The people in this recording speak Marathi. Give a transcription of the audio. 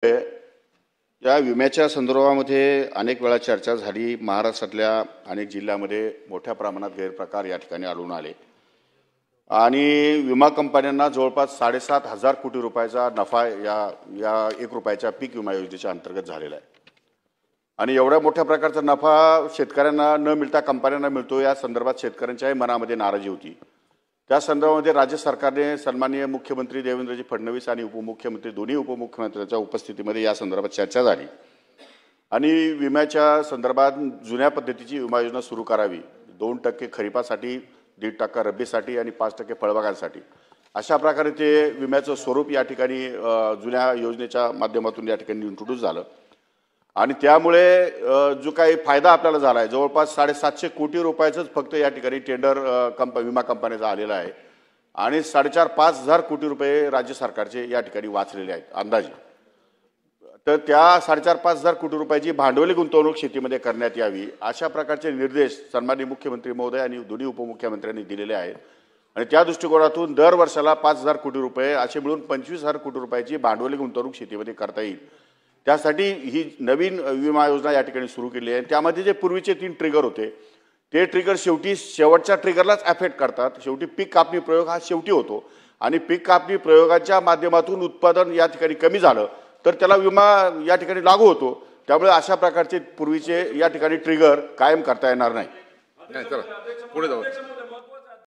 या विम्याच्या संदर्भामध्ये अनेक वेळा चर्चा झाली। महाराष्ट्रातल्या अनेक जिल्ह्यांमध्ये मोठ्या प्रमाणात गैरप्रकार या ठिकाणी आढळून आले आणि विमा कंपन्यांना जवळपास 7,500 कोटी रुपयाचा नफा या 1 रुपयाच्या पीक विमा योजनेच्या अंतर्गत झालेला आहे आणि एवढ्या मोठ्या प्रकारचा नफा शेतकऱ्यांना न मिळता कंपन्यांना मिळतो। या संदर्भात शेतकऱ्यांच्याही मनामध्ये नाराजी होती। त्या संदर्भामध्ये राज्य सरकारने सन्माननीय मुख्यमंत्री देवेंद्रजी फडणवीस आणि उपमुख्यमंत्री दोन्ही उपमुख्यमंत्र्यांच्या उपस्थितीमध्ये या संदर्भात चर्चा झाली आणि विम्याच्या संदर्भात जुन्या पद्धतीची विमा योजना सुरू करावी। 2% खरीपासाठी, 1.5% रब्बीसाठी आणि 5% फळबागांसाठी अशा प्रकारे ते विम्याचं स्वरूप या ठिकाणी जुन्या योजनेच्या माध्यमातून या ठिकाणी इंट्रोड्यूस झालं आणि त्यामुळे जो काही फायदा आपल्याला झाला आहे जवळपास 750 कोटी रुपयाचंच फक्त या ठिकाणी टेंडर विमा कंपन्याचा आलेला आहे आणि 4,500 कोटी रुपये राज्य सरकारचे या ठिकाणी वाचलेले आहेत अंदाजे। तर त्या 4,500 कोटी रुपयाची भांडवली गुंतवणूक शेतीमध्ये करण्यात यावी अशा प्रकारचे निर्देश सन्माननीय मुख्यमंत्री महोदय आणि दोन्ही उपमुख्यमंत्र्यांनी दिलेले आहेत आणि त्या दृष्टिकोनातून दर वर्षाला 5,000 कोटी रुपये असे मिळून 25,000 कोटी रुपयाची भांडवली गुंतवणूक शेतीमध्ये करता येईल। त्यासाठी ही नवीन विमा योजना या ठिकाणी सुरू केली आहे। त्यामध्ये जे पूर्वीचे 3 ट्रिगर होते ते ट्रिगर शेवटच्या ट्रिगरलाच अफेक्ट करतात। शेवटी पीक कापणी प्रयोग हा शेवटी होतो आणि पीक कापणी प्रयोगाच्या माध्यमातून उत्पादन या ठिकाणी कमी झालं तर त्याला विमा या ठिकाणी लागू होतो। त्यामुळे अशा प्रकारचे पूर्वीचे या ठिकाणी ट्रिगर कायम करता येणार नाही। चला पुढे जाऊ।